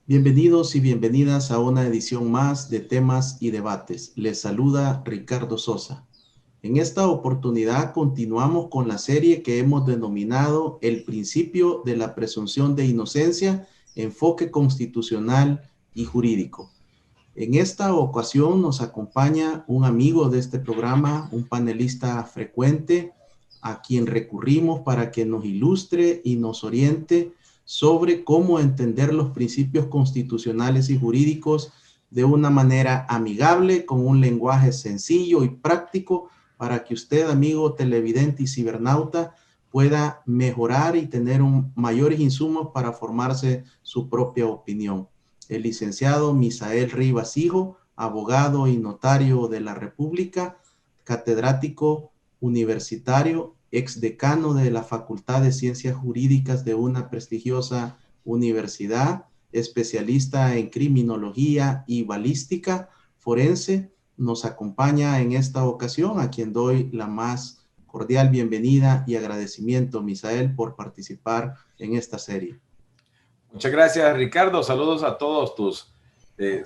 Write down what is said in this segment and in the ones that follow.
Bienvenidos y bienvenidas a una edición más de Temas y Debates. Les saluda Ricardo Sosa. En esta oportunidad continuamos con la serie que hemos denominado El principio de la presunción de inocencia, enfoque constitucional y jurídico. En esta ocasión nos acompaña un amigo de este programa, un panelista frecuente, a quien recurrimos para que nos ilustre y nos oriente sobre cómo entender los principios constitucionales y jurídicos de una manera amigable, con un lenguaje sencillo y práctico, para que usted, amigo televidente y cibernauta, pueda mejorar y tener mayores insumos para formarse su propia opinión. El licenciado Misael Rivas Hijo, abogado y notario de la República, catedrático universitario, exdecano de la Facultad de Ciencias Jurídicas de una prestigiosa universidad, especialista en criminología y balística forense, nos acompaña en esta ocasión, a quien doy la más cordial bienvenida y agradecimiento, Misael, por participar en esta serie. Muchas gracias, Ricardo. Saludos a todos tus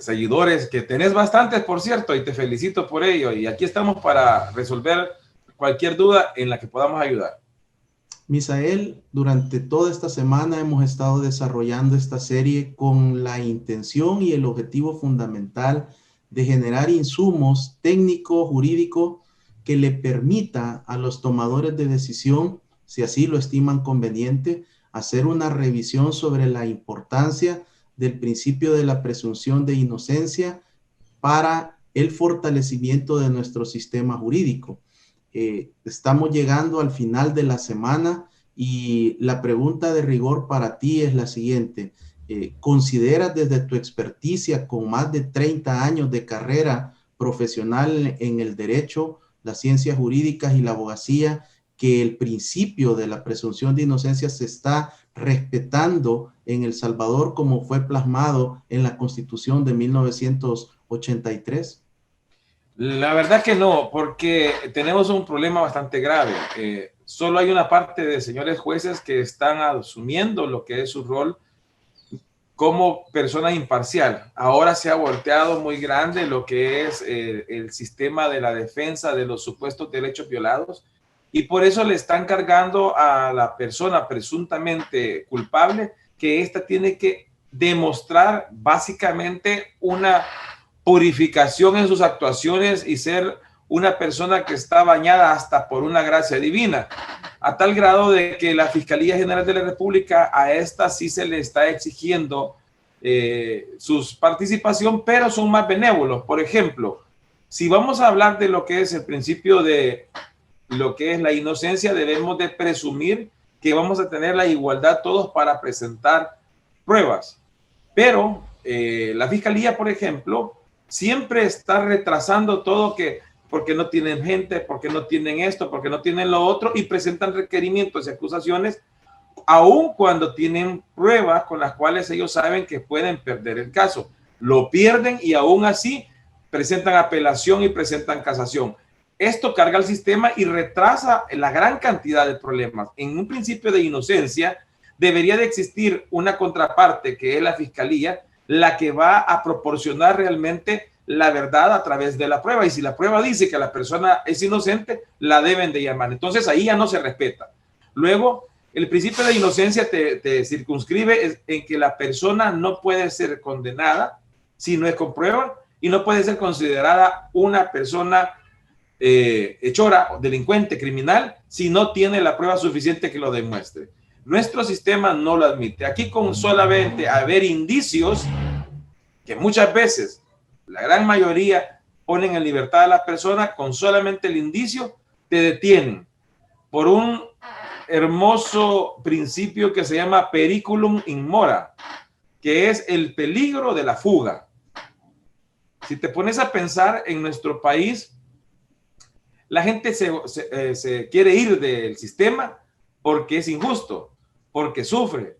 seguidores, que tenés bastantes, por cierto, y te felicito por ello. Y aquí estamos para resolver cualquier duda en la que podamos ayudar. Misael, durante toda esta semana hemos estado desarrollando esta serie con la intención y el objetivo fundamental de generar insumos técnicos, jurídicos, que le permita a los tomadores de decisión, si así lo estiman conveniente, hacer una revisión sobre la importancia del principio de la presunción de inocencia para el fortalecimiento de nuestro sistema jurídico. Estamos llegando al final de la semana y la pregunta de rigor para ti es la siguiente. ¿Consideras desde tu experticia con más de 30 años de carrera profesional en el derecho, las ciencias jurídicas y la abogacía, que el principio de la presunción de inocencia se está respetando en El Salvador como fue plasmado en la Constitución de 1983? La verdad que no, porque tenemos un problema bastante grave. Solo hay una parte de señores jueces que están asumiendo lo que es su rol como persona imparcial. Ahora se ha volteado muy grande lo que es el sistema de la defensa de los supuestos derechos violados, y por eso le están cargando a la persona presuntamente culpable que ésta tiene que demostrar básicamente una purificación en sus actuaciones y ser una persona que está bañada hasta por una gracia divina, a tal grado de que la Fiscalía General de la República a esta sí se le está exigiendo su participación, pero son más benévolos. Por ejemplo, si vamos a hablar de lo que es el principio de lo que es la inocencia, debemos de presumir que vamos a tener la igualdad todos para presentar pruebas, pero la Fiscalía, por ejemplo, siempre está retrasando todo, que porque no tienen gente, porque no tienen esto, porque no tienen lo otro, y presentan requerimientos y acusaciones aun cuando tienen pruebas con las cuales ellos saben que pueden perder el caso. Lo pierden y aún así presentan apelación y presentan casación. Esto carga al sistema y retrasa la gran cantidad de problemas. En un principio de inocencia debería de existir una contraparte, que es la Fiscalía, la que va a proporcionar realmente la verdad a través de la prueba, y si la prueba dice que la persona es inocente, la deben de llamar. Entonces ahí ya no se respeta. Luego, el principio de inocencia te circunscribe en que la persona no puede ser condenada si no es con prueba, y no puede ser considerada una persona hechora, delincuente, criminal, si no tiene la prueba suficiente que lo demuestre. Nuestro sistema no lo admite. Aquí, con solamente haber indicios, que muchas veces la gran mayoría ponen en libertad a la persona, con solamente el indicio te detienen por un hermoso principio que se llama periculum in mora, que es el peligro de la fuga. Si te pones a pensar, en nuestro país la gente se quiere ir del sistema porque es injusto, porque sufre,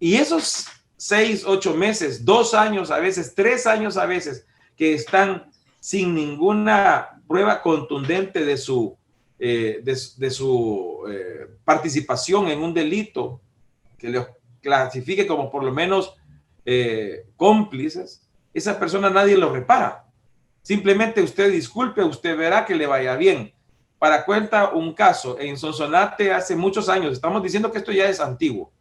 y esos 6, 8 meses, 2 años a veces, 3 años a veces, que están sin ninguna prueba contundente de su participación en un delito que le clasifique como por lo menos cómplices, esa persona nadie lo repara. Simplemente usted disculpe, usted verá que le vaya bien. Para cuenta un caso en Sonsonate hace muchos años, estamos diciendo que esto ya es antiguo.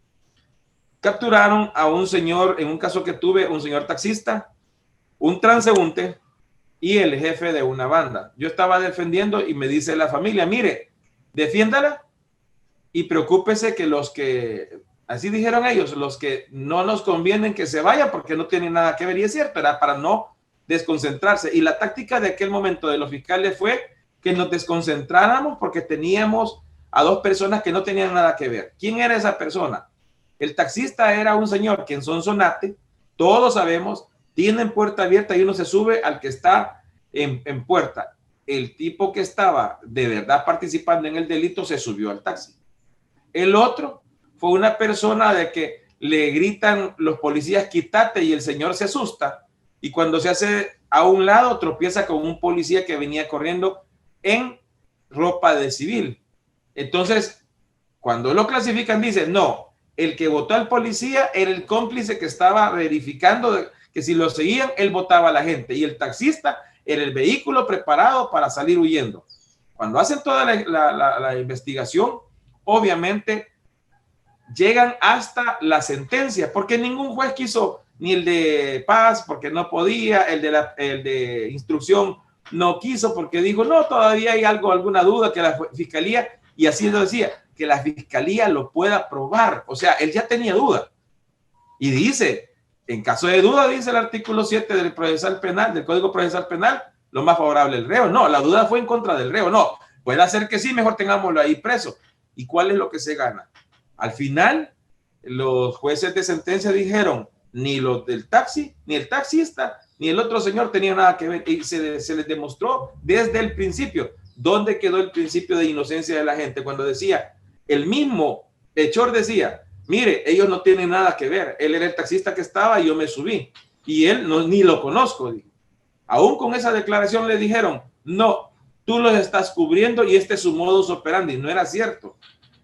Capturaron a un señor, en un caso que tuve, un señor taxista, un transeúnte y el jefe de una banda. Yo estaba defendiendo y me dice la familia, mire, defiéndala y preocúpese que los que, así dijeron ellos, los que no nos convienen que se vayan porque no tienen nada que ver. Y es cierto, era para no desconcentrarse. Y la táctica de aquel momento de los fiscales fue que nos desconcentráramos porque teníamos a dos personas que no tenían nada que ver. ¿Quién era esa persona? El taxista era un señor que en Sonsonate, todos sabemos, tienen puerta abierta y uno se sube al que está en puerta. El tipo que estaba de verdad participando en el delito se subió al taxi. El otro fue una persona de que le gritan los policías quítate y el señor se asusta y cuando se hace a un lado tropieza con un policía que venía corriendo en ropa de civil. Entonces, cuando lo clasifican dicen, no, el que votó al policía era el cómplice que estaba verificando que si lo seguían, él votaba a la gente y el taxista era el vehículo preparado para salir huyendo. Cuando hacen toda la investigación, obviamente llegan hasta la sentencia, porque ningún juez quiso, ni el de paz, porque no podía, el de instrucción no quiso, porque dijo, no, todavía hay alguna duda que la fiscalía, y así lo decía, que la fiscalía lo pueda probar. O sea, él ya tenía duda. Y dice, en caso de duda, dice el artículo 7 del procesal penal, del Código Procesal Penal, lo más favorable al reo. No, la duda fue en contra del reo. No, puede ser que sí, mejor tengámoslo ahí preso. ¿Y cuál es lo que se gana? Al final, los jueces de sentencia dijeron, ni los del taxi, ni el taxista, ni el otro señor tenían nada que ver. Y se les demostró desde el principio. ¿Dónde quedó el principio de inocencia de la gente? Cuando decía, el mismo hechor decía, mire, ellos no tienen nada que ver. Él era el taxista que estaba y yo me subí. Y él no, ni lo conozco. Dijo. Aún con esa declaración le dijeron, no, tú los estás cubriendo y este es su modus operandi. No era cierto.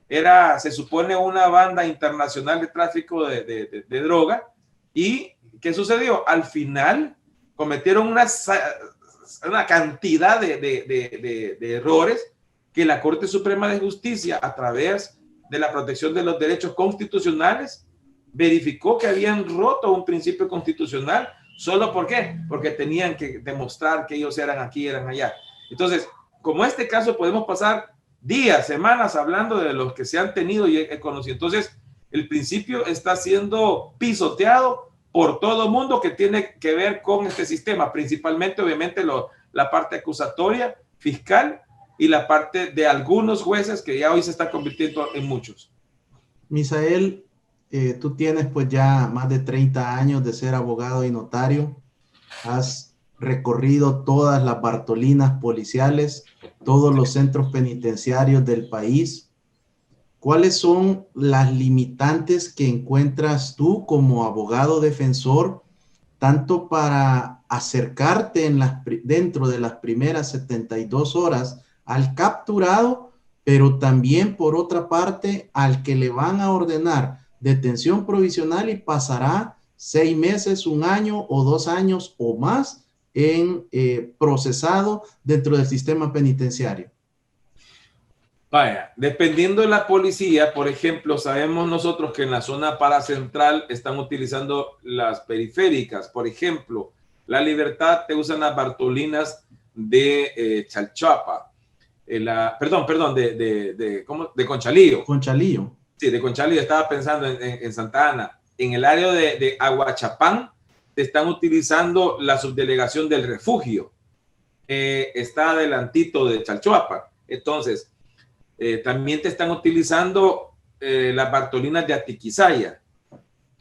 Era, se supone, una banda internacional de tráfico de droga. ¿Y qué sucedió? Al final cometieron una cantidad de errores que la Corte Suprema de Justicia, a través de la protección de los derechos constitucionales, verificó que habían roto un principio constitucional. ¿Solo por qué? Porque tenían que demostrar que ellos eran aquí, eran allá. Entonces, como este caso, podemos pasar días, semanas hablando de los que se han tenido y he conocido. Entonces, el principio está siendo pisoteado por todo el mundo que tiene que ver con este sistema, principalmente, obviamente, la parte acusatoria, fiscal, y la parte de algunos jueces que ya hoy se están convirtiendo en muchos. Misael, tú tienes pues ya más de 30 años de ser abogado y notario. Has recorrido todas las Bartolinas policiales, todos los centros penitenciarios del país. ¿Cuáles son las limitantes que encuentras tú como abogado defensor, tanto para acercarte dentro de las primeras 72 horas al capturado, pero también por otra parte al que le van a ordenar detención provisional y pasará 6 meses, 1 año o 2 años o más en procesado dentro del sistema penitenciario? Vaya, dependiendo de la policía, por ejemplo, sabemos nosotros que en la zona paracentral están utilizando las periféricas. Por ejemplo, La Libertad te usan las Bartolinas de Chalchuapa. De Conchalío. Conchalío. Sí, de Conchalío. Estaba pensando en Santa Ana. En el área de Aguachapán te están utilizando la subdelegación del refugio. Está adelantito de Chalchuapa. Entonces, también te están utilizando las Bartolinas de Atiquizaya.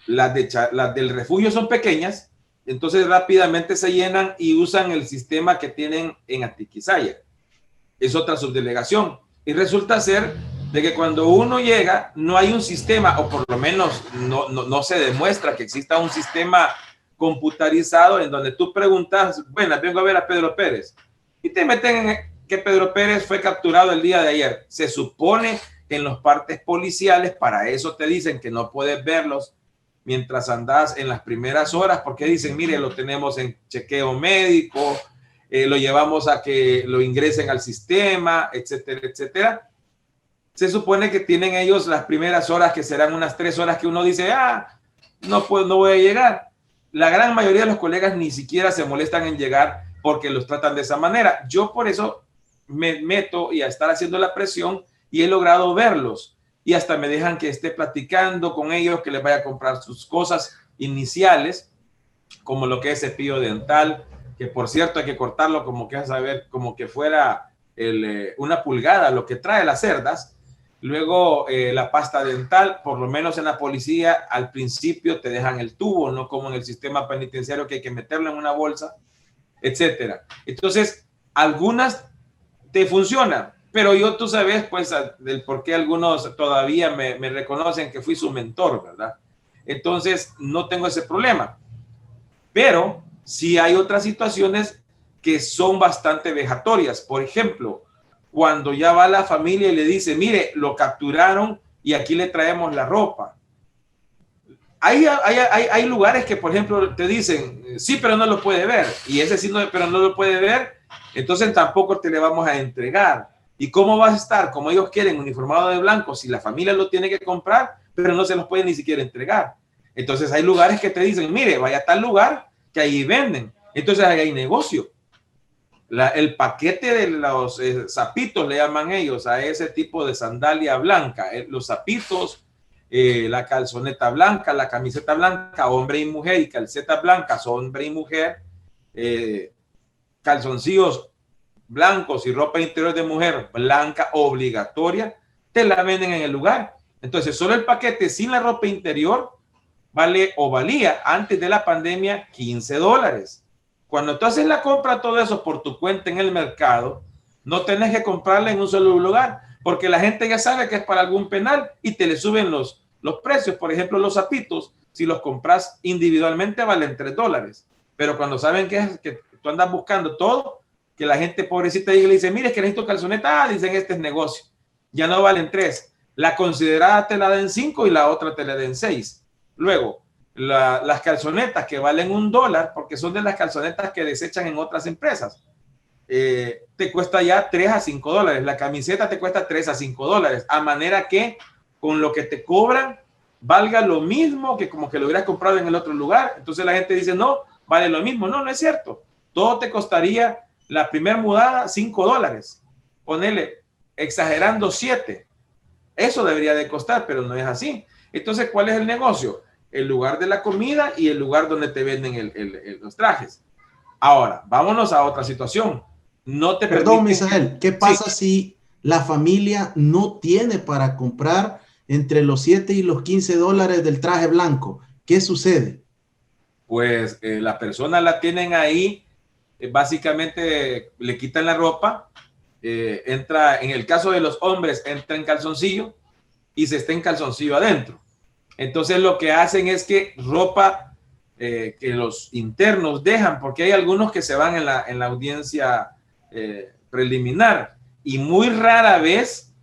Las del refugio son pequeñas, entonces rápidamente se llenan y usan el sistema que tienen en Atiquizaya. Es otra subdelegación. Y resulta ser de que cuando uno llega, no hay un sistema, o por lo menos no se demuestra que exista un sistema computarizado en donde tú preguntas, bueno, vengo a ver a Pedro Pérez, y te meten en que Pedro Pérez fue capturado el día de ayer. Se supone que en los partes policiales, para eso te dicen que no puedes verlos mientras andas en las primeras horas, porque dicen, mire, lo tenemos en chequeo médico, lo llevamos a que lo ingresen al sistema, etcétera, etcétera. Se supone que tienen ellos las primeras horas, que serán unas 3 horas que uno dice, no voy a llegar. La gran mayoría de los colegas ni siquiera se molestan en llegar porque los tratan de esa manera. Yo por eso me meto y a estar haciendo la presión y he logrado verlos. Y hasta me dejan que esté platicando con ellos, que les vaya a comprar sus cosas iniciales, como lo que es cepillo dental, que por cierto hay que cortarlo como que fuera una pulgada, lo que trae las cerdas. Luego la pasta dental, por lo menos en la policía, al principio te dejan el tubo, no como en el sistema penitenciario que hay que meterlo en una bolsa, etcétera. Entonces, algunas te funcionan, pero tú sabes, pues, del por qué algunos todavía me reconocen que fui su mentor, ¿verdad? Entonces, no tengo ese problema. Pero sí hay otras situaciones que son bastante vejatorias. Por ejemplo, cuando ya va la familia y le dice, mire, lo capturaron y aquí le traemos la ropa. Hay lugares que, por ejemplo, te dicen, sí, pero no lo puede ver. Y ese sí, pero no lo puede ver, entonces tampoco te le vamos a entregar. ¿Y cómo vas a estar, como ellos quieren, uniformado de blanco, si la familia lo tiene que comprar, pero no se los puede ni siquiera entregar? Entonces hay lugares que te dicen, mire, vaya a tal lugar que ahí venden. Entonces ahí hay negocio. El paquete de los zapitos, le llaman ellos a ese tipo de sandalia blanca. Los zapitos, la calzoneta blanca, la camiseta blanca, hombre y mujer, y calcetas blancas, hombre y mujer, calzoncillos blancos y ropa interior de mujer blanca obligatoria, te la venden en el lugar. Entonces, solo el paquete sin la ropa interior vale o valía antes de la pandemia $15. Cuando tú haces la compra, todo eso por tu cuenta en el mercado, no tenés que comprarla en un solo lugar, porque la gente ya sabe que es para algún penal y te le suben los precios. Por ejemplo, los zapitos, si los compras individualmente, valen $3. Pero cuando saben que tú andas buscando todo, que la gente pobrecita le dice, mire, es que necesito calzoneta, dicen, este es negocio. Ya no valen 3. La considerada te la den 5 y la otra te la den 6. Luego, las calzonetas que valen $1, porque son de las calzonetas que desechan en otras empresas, te cuesta ya $3 a $5. La camiseta te cuesta $3 a $5, a manera que con lo que te cobran valga lo mismo que como que lo hubieras comprado en el otro lugar. Entonces la gente dice, no, vale lo mismo. No, no es cierto. Todo te costaría la primera mudada $5. Ponele, exagerando 7. Eso debería de costar, pero no es así. Entonces, ¿cuál es el negocio? El lugar de la comida y el lugar donde te venden los trajes. Ahora, vámonos a otra situación. No te Perdón, Misael, ¿qué pasa si la familia no tiene para comprar entre los 7 y los $15 del traje blanco? ¿Qué sucede? Pues la persona la tienen ahí, básicamente le quitan la ropa, entra, en el caso de los hombres, entra en calzoncillo y se está en calzoncillo adentro. Entonces lo que hacen es que ropa que los internos dejan, porque hay algunos que se van en la audiencia preliminar, y muy rara vez,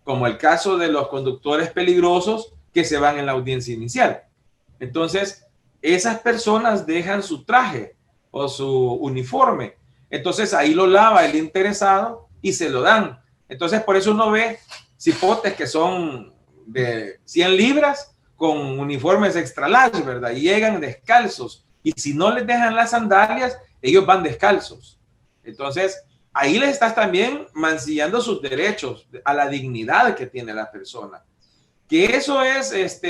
como el caso de los conductores peligrosos, que se van en la audiencia inicial. Entonces, esas personas dejan su traje o su uniforme. Entonces, ahí lo lava el interesado y se lo dan. Entonces, por eso uno ve cipotes que son de 100 libras con uniformes extra large, ¿verdad? Y llegan descalzos. Y si no les dejan las sandalias, ellos van descalzos. Entonces, ahí les estás también mancillando sus derechos a la dignidad que tiene la persona. Que eso es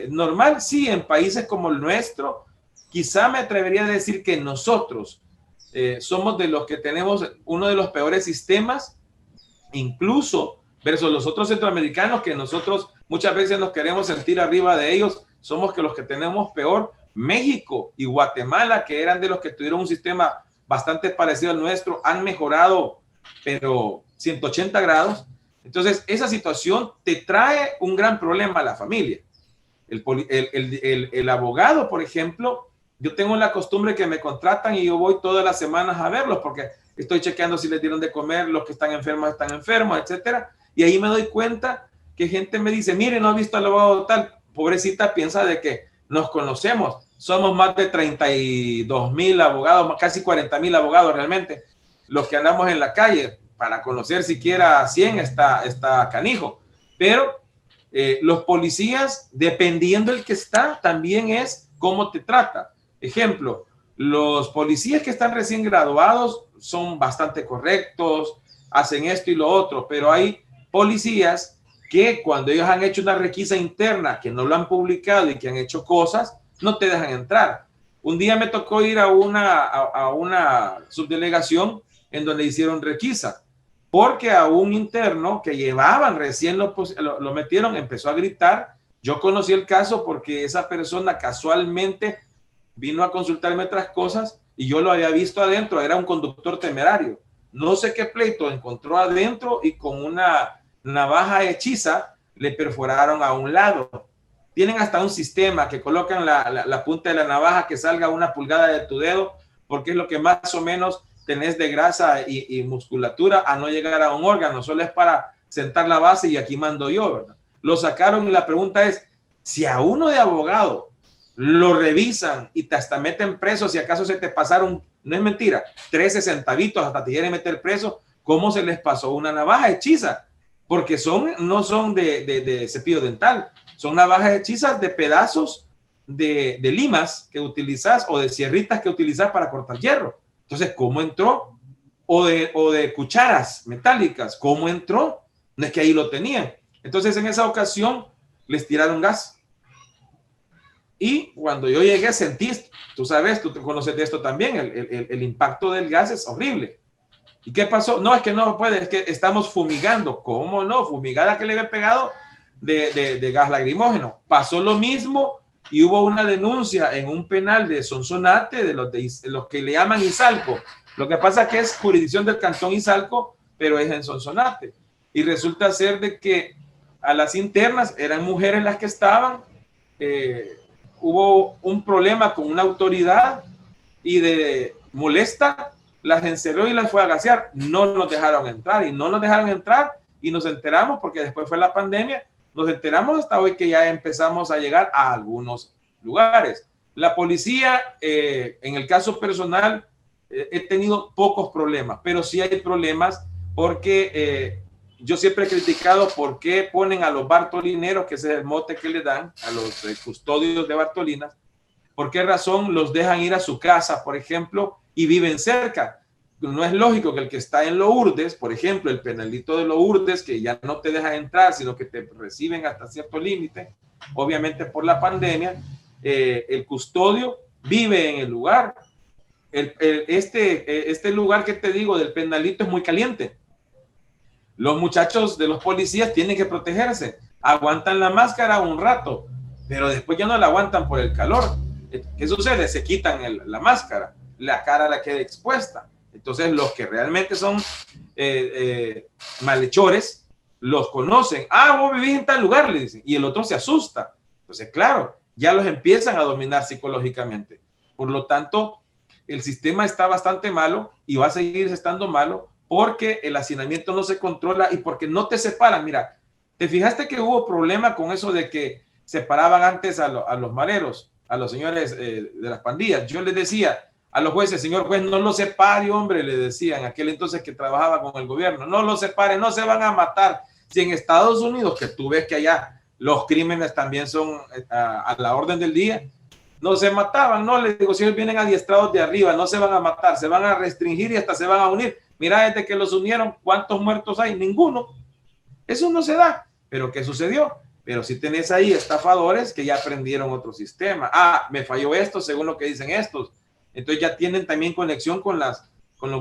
normal, sí, en países como el nuestro. Quizá me atrevería a decir que nosotros somos de los que tenemos uno de los peores sistemas, incluso versus los otros centroamericanos, que nosotros muchas veces nos queremos sentir arriba de ellos. Somos que los que tenemos peor. México y Guatemala, que eran de los que tuvieron un sistema bastante parecido al nuestro, han mejorado, pero 180 grados. Entonces, esa situación te trae un gran problema a la familia. El abogado, por ejemplo, yo tengo la costumbre que me contratan y yo voy todas las semanas a verlos porque estoy chequeando si les dieron de comer, los que están enfermos, etcétera. Y ahí me doy cuenta que gente me dice, mire, no ha visto al abogado tal. Pobrecita piensa de que nos conocemos. Somos más de 32,000 abogados, casi 40,000 abogados realmente, los que andamos en la calle. Para conocer siquiera 100 está canijo. Pero los policías, dependiendo del que está, también es cómo te trata. Ejemplo, los policías que están recién graduados son bastante correctos, hacen esto y lo otro, pero hay policías que cuando ellos han hecho una requisa interna, que no lo han publicado y que han hecho cosas, no te dejan entrar. Un día me tocó ir a una subdelegación en donde hicieron requisa, porque a un interno que llevaban recién lo metieron, empezó a gritar. Yo conocí el caso porque esa persona casualmente vino a consultarme otras cosas y yo lo había visto adentro, era un conductor temerario. No sé qué pleito encontró adentro y con una navaja hechiza le perforaron a un lado. Tienen hasta un sistema que colocan la punta de la navaja que salga 1 pulgada de tu dedo, porque es lo que más o menos tenés de grasa y musculatura a no llegar a un órgano, solo es para sentar la base y aquí mando yo, ¿verdad? Lo sacaron y la pregunta es, si a uno de abogado lo revisan y hasta meten preso, si acaso se te pasaron, no es mentira, 13 centavitos hasta te quieren meter preso, ¿cómo se les pasó una navaja hechiza? Porque no son de cepillo dental, son navajas hechizas de pedazos de limas que utilizas o de sierritas que utilizas para cortar hierro. Entonces, ¿cómo entró? O de cucharas metálicas, ¿cómo entró? No es que ahí lo tenían. Entonces, en esa ocasión, les tiraron gas. Y cuando yo llegué, sentí, tú sabes, tú te conoces de esto también, el impacto del gas es horrible. ¿Y qué pasó? No, es que no puede, es que estamos fumigando. ¿Cómo no? Fumigada que le había pegado de gas lacrimógeno. Pasó lo mismo y hubo una denuncia en un penal de Sonsonate, de los que le llaman Izalco. Lo que pasa es que es jurisdicción del cantón Izalco, pero es en Sonsonate. Y resulta ser de que a las internas eran mujeres las que estaban, hubo un problema con una autoridad y de molesta las encerró y las fue a gasear. No nos dejaron entrar y nos enteramos porque después fue la pandemia. Nos enteramos hasta hoy que ya empezamos a llegar a algunos lugares. La policía, en el caso personal, he tenido pocos problemas, pero sí hay problemas porque yo siempre he criticado por qué ponen a los bartolineros, que ese es el mote que le dan, a los custodios de Bartolinas, por qué razón los dejan ir a su casa, por ejemplo, y viven cerca. No es lógico que el que está en Lourdes, por ejemplo, el penalito de Lourdes, que ya no te deja entrar, sino que te reciben hasta cierto límite, obviamente por la pandemia, el custodio vive en el lugar. Este lugar que te digo del penalito es muy caliente. Los muchachos de los policías tienen que protegerse, aguantan la máscara un rato, pero después ya no la aguantan por el calor. ¿Qué sucede? Se quitan la máscara, la cara la queda expuesta. Entonces los que realmente son malhechores los conocen. Ah, vos vivís en tal lugar, le dicen, y el otro se asusta. Entonces, claro, ya los empiezan a dominar psicológicamente. Por lo tanto, el sistema está bastante malo y va a seguir estando malo porque el hacinamiento no se controla y porque no te separan. Mira, ¿te fijaste que hubo problema con eso de que separaban antes a los mareros, a los señores de las pandillas? Yo les decía a los jueces, señor juez, no lo separe, hombre, le decían aquel entonces que trabajaba con el gobierno, no lo separe, no se van a matar. Si en Estados Unidos, que tú ves que allá los crímenes también son a la orden del día, no se mataban, no, les digo, si ellos vienen adiestrados de arriba, no se van a matar, se van a restringir y hasta se van a unir. Mira, desde que los unieron, ¿cuántos muertos hay? Ninguno. Eso no se da. ¿Pero qué sucedió? Pero si tenés ahí estafadores que ya aprendieron otro sistema. Ah, me falló esto según lo que dicen estos. Entonces ya tienen también conexión con los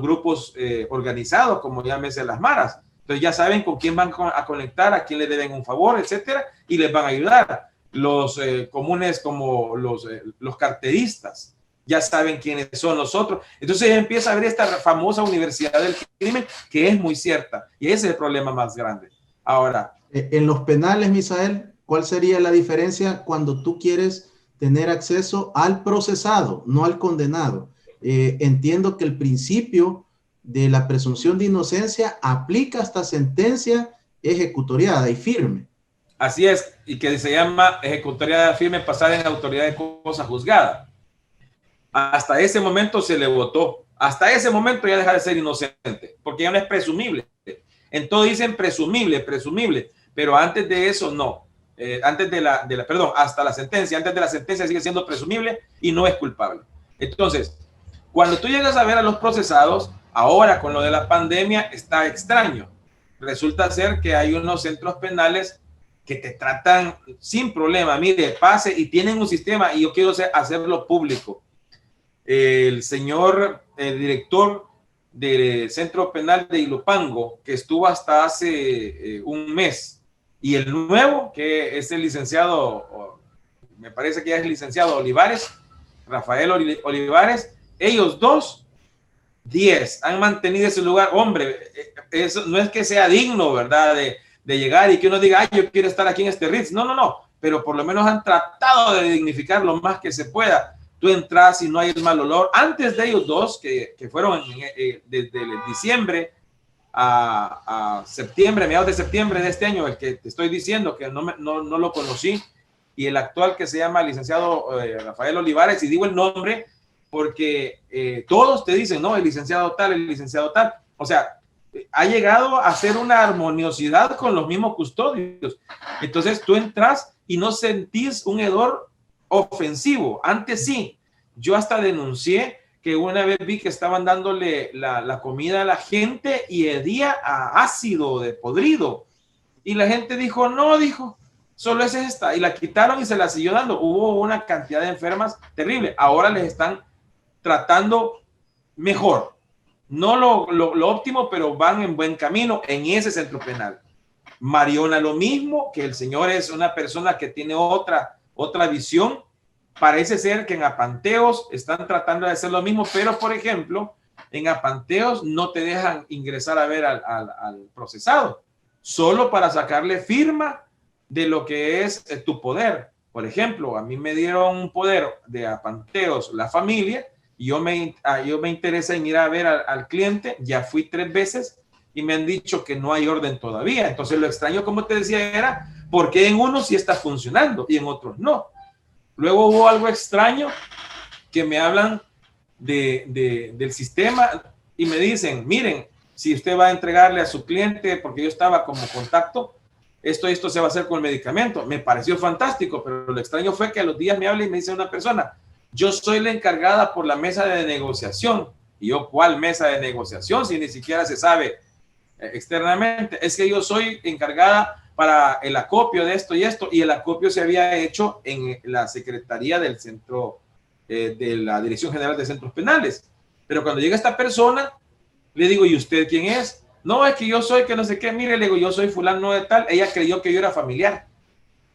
grupos organizados, como llámese las maras. Entonces ya saben con quién van a conectar, a quién le deben un favor, etcétera, y les van a ayudar. Los comunes como los carteristas ya saben quiénes son los otros. Entonces empieza a haber esta famosa universidad del crimen que es muy cierta y ese es el problema más grande. Ahora, en los penales, Misael, ¿Cuál sería la diferencia cuando tú quieres tener acceso al procesado, no al condenado? Entiendo que el principio de la presunción de inocencia aplica hasta sentencia ejecutoriada y firme. Así es, y que se llama ejecutoriada firme pasada en autoridad de cosa juzgada. Hasta ese momento se le votó. Hasta ese momento ya deja de ser inocente, porque ya no es presumible. En todo dicen presumible, presumible, pero antes de eso no. Antes perdón, hasta la sentencia, antes de la sentencia sigue siendo presumible y no es culpable. Entonces, cuando tú llegas a ver a los procesados, ahora con lo de la pandemia está extraño. Resulta ser que hay unos centros penales que te tratan sin problema. Mire, pase, y tienen un sistema, y yo quiero hacerlo público. El señor director del Centro Penal de Ilopango, que estuvo hasta hace un mes, y el nuevo, que es el licenciado, me parece que ya es el licenciado Olivares, Rafael Olivares, ellos dos, 10, han mantenido ese lugar. Hombre, eso no es que sea digno, ¿verdad? De llegar y que uno diga, ay, yo quiero estar aquí en este Ritz. No, no, no, pero por lo menos han tratado de dignificar lo más que se pueda. Tú entras y no hay el mal olor. Antes de ellos dos, que fueron desde diciembre a septiembre, mediados de septiembre de este año, el que te estoy diciendo que no lo conocí, y el actual que se llama licenciado Rafael Olivares, y digo el nombre porque todos te dicen, no, el licenciado tal, el licenciado tal. O sea, ha llegado a ser una armoniosidad con los mismos custodios. Entonces tú entras y no sentís un hedor ofensivo. Antes sí, yo hasta denuncié que una vez vi que estaban dándole la comida a la gente y hedía a ácido de podrido. Y la gente dijo, no, dijo, solo es esta. Y la quitaron y se la siguió dando. Hubo una cantidad de enfermas terrible. Ahora les están tratando mejor. No lo óptimo, pero van en buen camino en ese centro penal. Mariona lo mismo, que el señor es una persona que tiene otra visión. Parece ser que en Apanteos están tratando de hacer lo mismo, pero por ejemplo, en Apanteos no te dejan ingresar a ver al procesado, solo para sacarle firma de lo que es tu poder. Por ejemplo, a mí me dieron un poder de Apanteos, la familia, y yo me interesa en ir a ver al cliente. Ya fui 3 veces y me han dicho que no hay orden todavía. Entonces lo extraño, como te decía, era por qué en unos sí está funcionando y en otros no. Luego hubo algo extraño que me hablan del sistema y me dicen, miren, si usted va a entregarle a su cliente, porque yo estaba como contacto, esto se va a hacer con el medicamento. Me pareció fantástico, pero lo extraño fue que a los días me habla y me dice una persona, yo soy la encargada por la mesa de negociación. Y yo, ¿cuál mesa de negociación? Si ni siquiera se sabe externamente. Es que yo soy encargada para el acopio de esto y esto, y el acopio se había hecho en la Secretaría del Centro, de la Dirección General de Centros Penales. Pero cuando llega esta persona, le digo, ¿y usted quién es? No, es que yo soy que no sé qué. Mire, le digo, yo soy fulano de tal. Ella creyó que yo era familiar.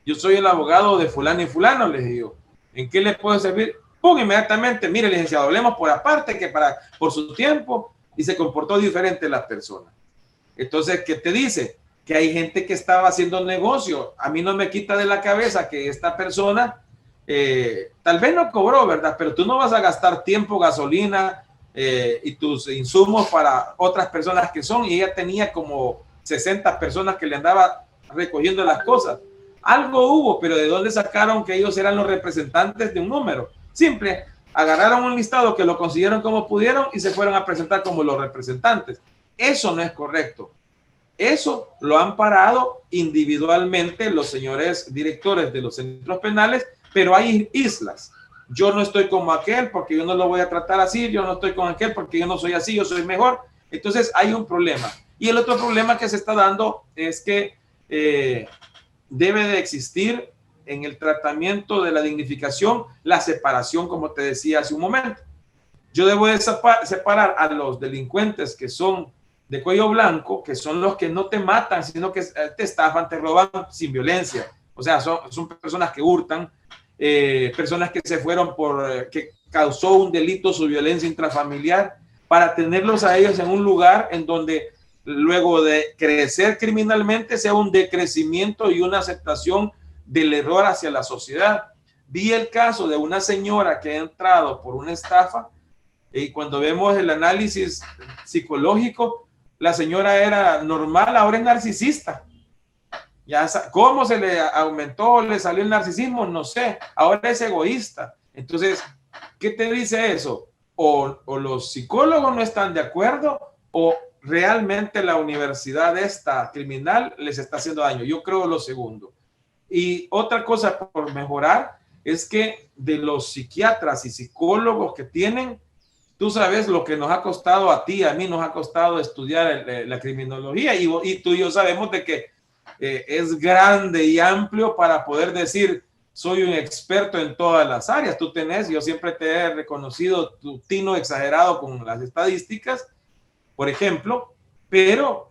Yo soy el abogado de fulano y fulano, les digo. ¿En qué le puedo servir? ¡Pum! Inmediatamente, mire, licenciado, hablemos por aparte, que por su tiempo, y se comportó diferente la persona. Entonces, ¿qué te dice? Que hay gente que estaba haciendo negocio. A mí no me quita de la cabeza que esta persona tal vez no cobró, ¿verdad? Pero tú no vas a gastar tiempo, gasolina y tus insumos para otras personas que son, y ella tenía como 60 personas que le andaba recogiendo las cosas. Algo hubo, pero ¿de dónde sacaron que ellos eran los representantes de un número? Simple, agarraron un listado que lo consiguieron como pudieron y se fueron a presentar como los representantes. Eso no es correcto. Eso lo han parado individualmente los señores directores de los centros penales, pero hay islas. Yo no estoy como aquel porque yo no lo voy a tratar así, yo no estoy con aquel porque yo no soy así, yo soy mejor. Entonces hay un problema. Y el otro problema que se está dando es que debe de existir en el tratamiento de la dignificación la separación, como te decía hace un momento. Yo debo de separar a los delincuentes que son de cuello blanco, que son los que no te matan, sino que te estafan, te roban sin violencia. O sea, son personas que hurtan, personas que se fueron que causó un delito, su violencia intrafamiliar, para tenerlos a ellos en un lugar en donde luego de crecer criminalmente sea un decrecimiento y una aceptación del error hacia la sociedad. Vi el caso de una señora que ha entrado por una estafa y cuando vemos el análisis psicológico, la señora era normal, ahora es narcisista. Ya, ¿cómo se le aumentó, le salió el narcisismo? No sé, ahora es egoísta. Entonces, ¿qué te dice eso? O los psicólogos no están de acuerdo o realmente la universidad esta criminal les está haciendo daño. Yo creo lo segundo. Y otra cosa por mejorar es que de los psiquiatras y psicólogos que tienen, tú sabes lo que nos ha costado a ti, a mí nos ha costado estudiar la criminología y tú y yo sabemos de que es grande y amplio para poder decir soy un experto en todas las áreas. Tú tenés, yo siempre te he reconocido tu tino exagerado con las estadísticas, por ejemplo, pero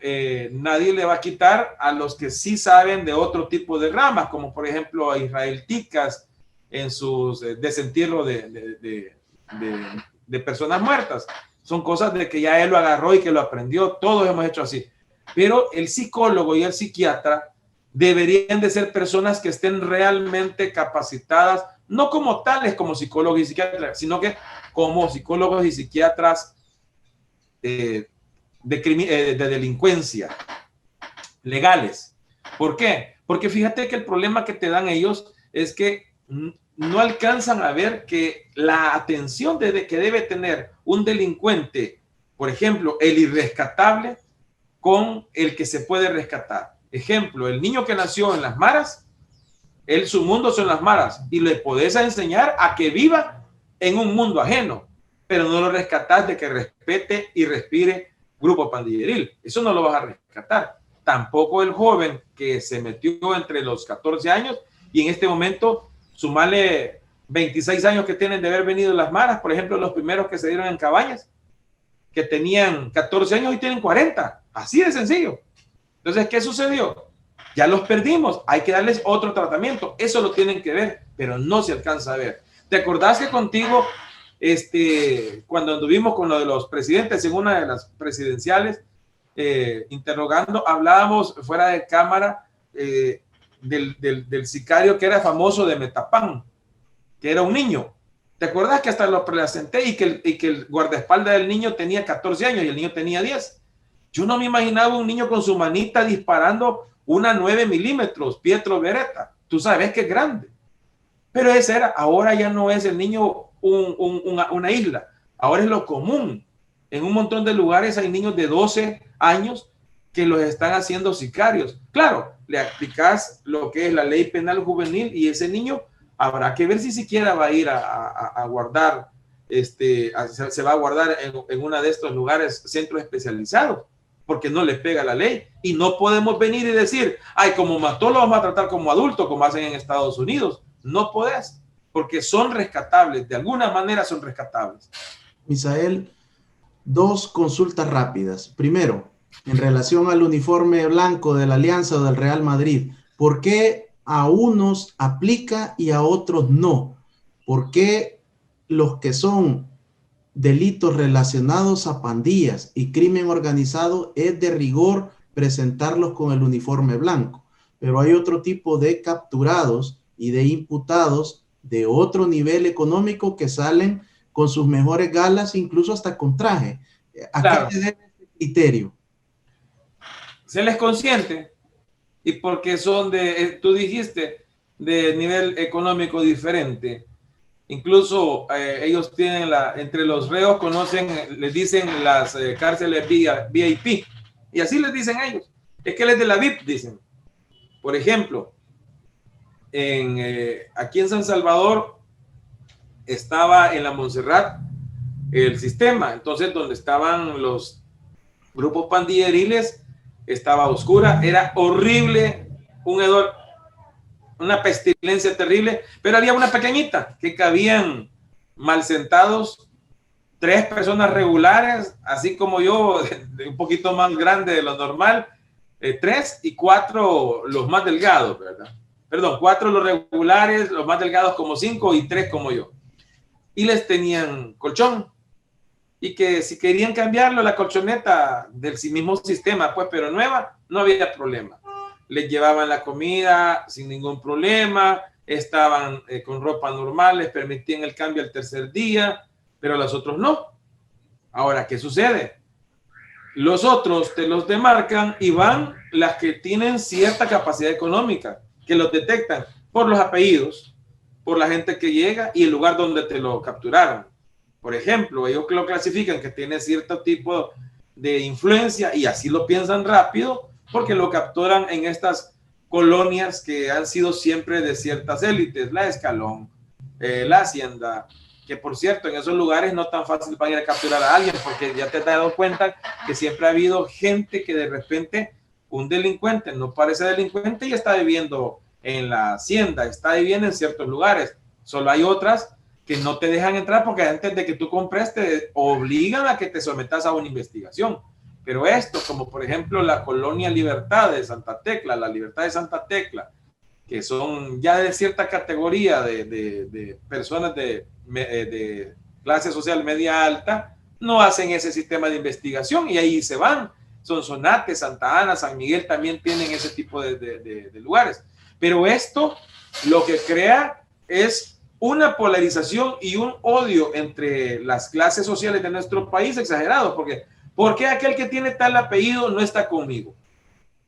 nadie le va a quitar a los que sí saben de otro tipo de ramas, como por ejemplo a Israel Ticas en sus desentierro de personas muertas. Son cosas de que ya él lo agarró y que lo aprendió. Todos hemos hecho así. Pero el psicólogo y el psiquiatra deberían de ser personas que estén realmente capacitadas, no como tales como psicólogos y psiquiatras, sino que como psicólogos y psiquiatras de delincuencia, legales. ¿Por qué? Porque fíjate que el problema que te dan ellos es que no alcanzan a ver que la atención que debe tener un delincuente, por ejemplo, el irrescatable, con el que se puede rescatar. Ejemplo, el niño que nació en las maras, su mundo son las maras y le podés enseñar a que viva en un mundo ajeno, pero no lo rescatás de que respete y respire grupo pandilleril. Eso no lo vas a rescatar. Tampoco el joven que se metió entre los 14 años y en este momento sumarle 26 años que tienen de haber venido las maras, por ejemplo, los primeros que se dieron en Cabañas, que tenían 14 años y tienen 40. Así de sencillo. Entonces, ¿qué sucedió? Ya los perdimos. Hay que darles otro tratamiento. Eso lo tienen que ver, pero no se alcanza a ver. ¿Te acordás que contigo, cuando anduvimos con lo de los presidentes en una de las presidenciales, interrogando, hablábamos fuera de cámara del sicario que era famoso de Metapán, que era un niño? ¿Te acuerdas que hasta lo presenté y que el guardaespaldas del niño tenía 14 años y el niño tenía 10? Yo no me imaginaba un niño con su manita disparando una 9 milímetros, Pietro Beretta. Tú sabes que es grande. Pero ese era, ahora ya no es el niño una isla. Ahora es lo común. En un montón de lugares hay niños de 12 años que los están haciendo sicarios. Claro, le aplicas lo que es la ley penal juvenil y ese niño habrá que ver si siquiera va a ir a guardar, se va a guardar en una de estos lugares, centros especializados, porque no le pega la ley. Y no podemos venir y decir, ay, como mató, lo vamos a tratar como adulto, como hacen en Estados Unidos. No podés, porque son rescatables, de alguna manera son rescatables. Misael, dos consultas rápidas. Primero, en relación al uniforme blanco de la Alianza o del Real Madrid, ¿por qué a unos aplica y a otros no? ¿Por qué los que son delitos relacionados a pandillas y crimen organizado es de rigor presentarlos con el uniforme blanco, pero hay otro tipo de capturados y de imputados de otro nivel económico que salen con sus mejores galas, incluso hasta con traje? ¿A Claro. qué se debe este criterio? Se les consiente y porque son tú dijiste, de nivel económico diferente. Incluso ellos tienen entre los reos conocen, les dicen las cárceles VIP y así les dicen ellos. Es que él es de la VIP, dicen. Por ejemplo, aquí en San Salvador estaba en la Montserrat el sistema, entonces donde estaban los grupos pandilleriles estaba oscura, era horrible, un hedor, una pestilencia terrible, pero había una pequeñita que cabían mal sentados 3 personas regulares, así como yo, un poquito más grande de lo normal, 3 y 4 los más delgados, ¿verdad? Perdón, 4 los regulares, los más delgados como 5 y 3 como yo. Y les tenían colchón. Y que si querían cambiarlo, la colchoneta del mismo sistema, pues, pero nueva, no había problema. les llevaban la comida sin ningún problema, estaban con ropa normal, les permitían el cambio al tercer día, pero los otros no. Ahora, ¿qué sucede? Los otros te los demarcan y van las que tienen cierta capacidad económica, que los detectan por los apellidos, por la gente que llega y el lugar donde te lo capturaron. Por ejemplo, ellos que lo clasifican que tiene cierto tipo de influencia y así lo piensan rápido porque lo capturan en estas colonias que han sido siempre de ciertas élites, la Escalón, la Hacienda, que por cierto en esos lugares no tan fácil para ir a capturar a alguien porque ya te has dado cuenta que siempre ha habido gente que de repente un delincuente no parece delincuente y está viviendo en la Hacienda, está viviendo en ciertos lugares. Solo hay otras que no te dejan entrar porque antes de que tú compres te obligan a que te sometas a una investigación. Pero esto, como por ejemplo la colonia Libertad de Santa Tecla, la Libertad de Santa Tecla, que son ya de cierta categoría de personas de clase social media alta, no hacen ese sistema de investigación y ahí se van. Sonsonate, Santa Ana, San Miguel también tienen ese tipo de lugares. Pero esto lo que crea es una polarización y un odio entre las clases sociales de nuestro país exagerado, porque ¿por qué aquel que tiene tal apellido no está conmigo?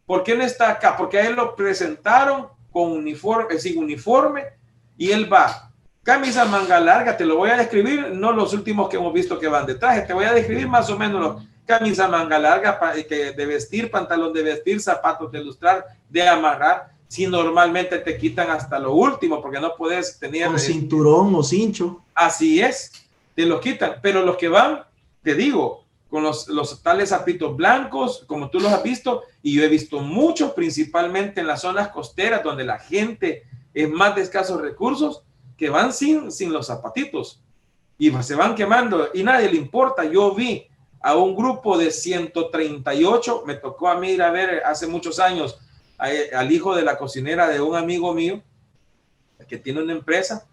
¿Por qué no está acá? Porque a él lo presentaron con uniforme, sin uniforme y él va. Camisa manga larga, te lo voy a describir, no los últimos que hemos visto que van de traje, te voy a describir más o menos los camisa manga larga de vestir, pantalón de vestir, zapatos de lustrar, de amarrar. Si normalmente te quitan hasta lo último porque no puedes tener con cinturón o cincho. Así es, te los quitan, pero los que van, te digo, con los tales zapitos blancos, como tú los has visto, y yo he visto muchos, principalmente en las zonas costeras donde la gente es más de escasos recursos, que van sin los zapatitos y se van quemando y nadie le importa. Yo vi a un grupo de 138, me tocó a mí ir a ver hace muchos años al hijo de la cocinera de un amigo mío que tiene una empresa,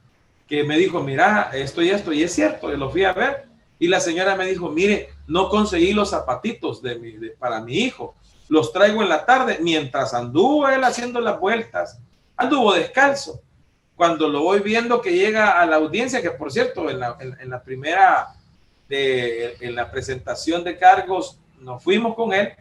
que me dijo, mira, esto y esto, y es cierto, y lo fui a ver, y la señora me dijo, mire, no conseguí los zapatitos para mi hijo, los traigo en la tarde, mientras anduvo él haciendo las vueltas, anduvo descalzo. Cuando lo voy viendo que llega a la audiencia, que por cierto, en la primera, en la presentación de cargos, nos fuimos con él,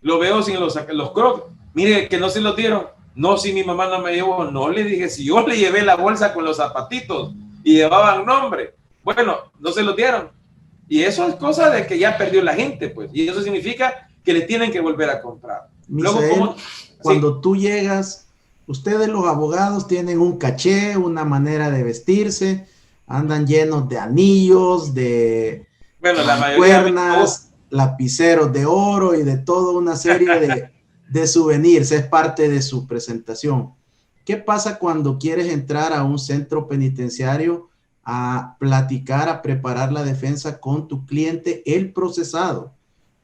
lo veo sin los crocs, mire, que no se los dieron. No, si mi mamá no me llevó, no, le dije, si yo le llevé la bolsa con los zapatitos y llevaban nombre, bueno, no se los dieron. Y eso es cosa de que ya perdió la gente, pues, y eso significa que le tienen que volver a comprar. Misael, luego, cuando sí, tú llegas, ustedes los abogados tienen un caché, una manera de vestirse, andan llenos de anillos, de cuernas, lapiceros de oro y de toda una serie de souvenirs, es parte de su presentación. ¿Qué pasa cuando quieres entrar a un centro penitenciario a platicar, a preparar la defensa con tu cliente, el procesado?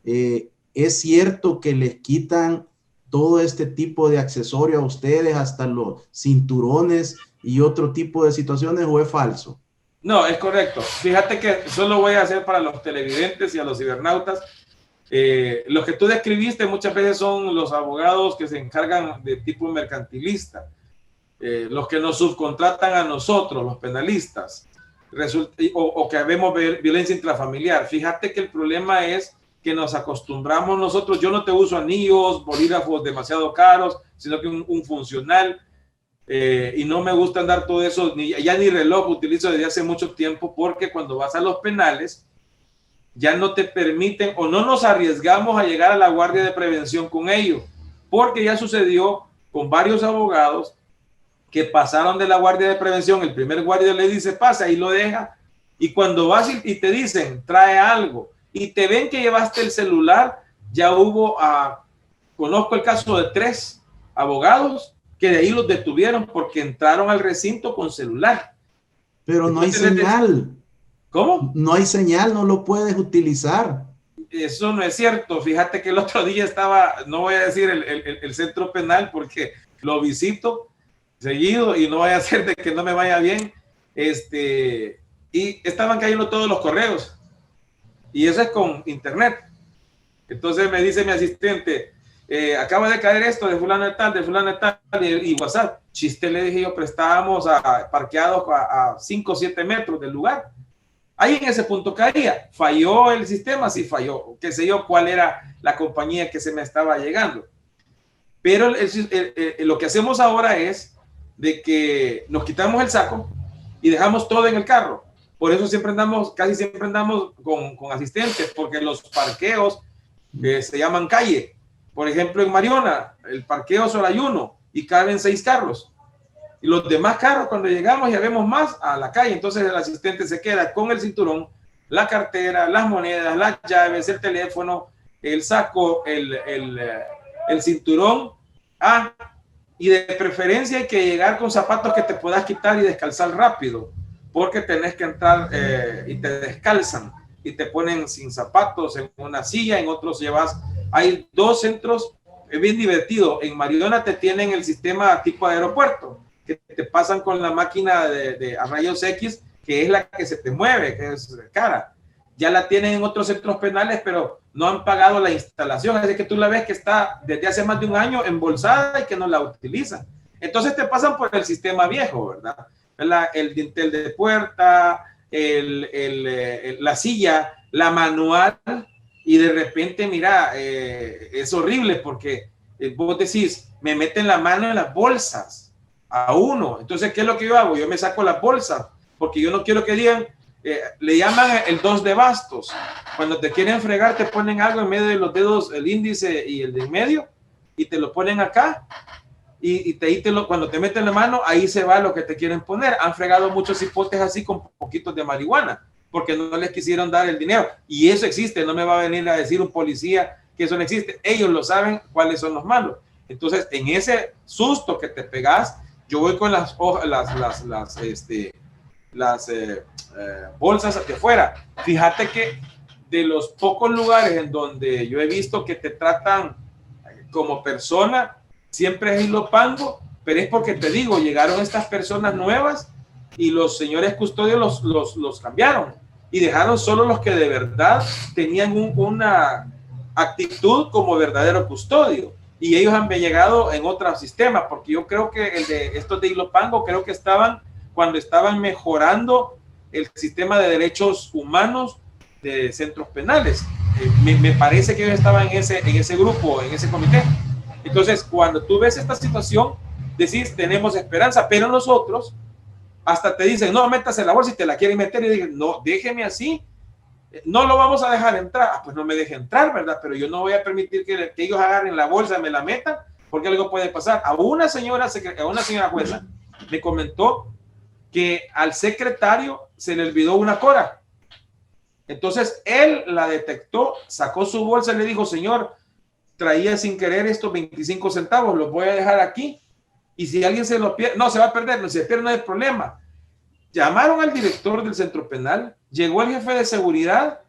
¿Es cierto que les quitan todo este tipo de accesorio a ustedes, hasta los cinturones y otro tipo de situaciones, o es falso? No, es correcto. Fíjate que solo voy a hacer para los televidentes y a los cibernautas. Los que tú describiste muchas veces son los abogados que se encargan de tipo mercantilista, los que nos subcontratan a nosotros, los penalistas, o que vemos violencia intrafamiliar. Fíjate que el problema es que nos acostumbramos nosotros. Yo no te uso anillos, bolígrafos demasiado caros, sino que un funcional, y no me gusta andar todo eso, ya ni reloj utilizo desde hace mucho tiempo, porque cuando vas a los penales ya no te permiten o no nos arriesgamos a llegar a la guardia de prevención con ellos, porque ya sucedió con varios abogados que pasaron de la guardia de prevención, el primer guardia le dice pasa y lo deja, y cuando vas y te dicen trae algo y te ven que llevaste el celular, ya hubo, conozco el caso de 3 abogados que de ahí los detuvieron porque entraron al recinto con celular. Pero no hay señal. ¿Cómo? No hay señal, no lo puedes utilizar. Eso no es cierto. Fíjate que el otro día estaba, no voy a decir el centro penal porque lo visito seguido y no vaya a ser de que no me vaya bien. Y estaban cayendo todos los correos. Y eso es con internet. Entonces me dice mi asistente, acaba de caer esto de fulano de tal, y WhatsApp, chiste, le dije yo, prestábamos parqueados a 5 o 7 metros del lugar. Ahí en ese punto caía, falló el sistema, sí falló, qué sé yo cuál era la compañía que se me estaba llegando. Pero lo que hacemos ahora es de que nos quitamos el saco y dejamos todo en el carro. Por eso siempre andamos, casi siempre andamos con asistentes, porque los parqueos se llaman calle. Por ejemplo, en Mariona, el parqueo solo hay uno y caben 6 carros. Y los demás carros, cuando llegamos, ya vemos más a la calle. Entonces el asistente se queda con el cinturón, la cartera, las monedas, las llaves, el teléfono, el saco, el cinturón. Y de preferencia hay que llegar con zapatos que te puedas quitar y descalzar rápido, porque tenés que entrar y te descalzan y te ponen sin zapatos en una silla, en otros llevas. Hay 2 centros, es bien divertido. En Mariona te tienen el sistema tipo de aeropuerto, que te pasan con la máquina de a rayos X, que es la que se te mueve, que es cara. Ya la tienen en otros centros penales, pero no han pagado la instalación. Así que tú la ves que está desde hace más de un año embolsada y que no la utilizan. Entonces te pasan por el sistema viejo, ¿verdad? El dintel de puerta, la silla, la manual, y de repente, mira, es horrible porque vos decís, me meten la mano en las bolsas a uno. Entonces, ¿qué es lo que yo hago? Yo me saco las bolsas porque yo no quiero que digan, le llaman el 2 de bastos. Cuando te quieren fregar, te ponen algo en medio de los dedos, el índice y el de en medio, y te lo ponen acá. Cuando te meten la mano, ahí se va lo que te quieren poner. Han fregado muchos hipotes así con poquitos de marihuana, porque no les quisieron dar el dinero. Y eso existe, no me va a venir a decir un policía que eso no existe. Ellos lo saben cuáles son los malos. Entonces, en ese susto que te pegas, yo voy con las bolsas hacia afuera. Fíjate que de los pocos lugares en donde yo he visto que te tratan como persona, siempre es Ilopango, pero es porque te digo, llegaron estas personas nuevas y los señores custodios los cambiaron y dejaron solo los que de verdad tenían una actitud como verdadero custodio, y ellos han llegado en otro sistema, porque yo creo que el de estos de Ilopango creo que cuando estaban mejorando el sistema de derechos humanos de centros penales. Me parece que ellos estaban en ese grupo, en ese comité. Entonces, cuando tú ves esta situación, decís, tenemos esperanza, pero nosotros hasta te dicen, no, métase en la bolsa y te la quieren meter, y dicen, no, déjeme así, no lo vamos a dejar entrar. Pues no me deje entrar, ¿verdad? Pero yo no voy a permitir que ellos agarren la bolsa, me la metan, porque algo puede pasar. A una señora jueza me comentó que al secretario se le olvidó una cora. Entonces él la detectó, sacó su bolsa y le dijo, señor, traía sin querer estos 25 centavos, los voy a dejar aquí. Y si alguien se lo pierde, no, se va a perder, no se pierde, no hay problema. Llamaron al director del centro penal, llegó el jefe de seguridad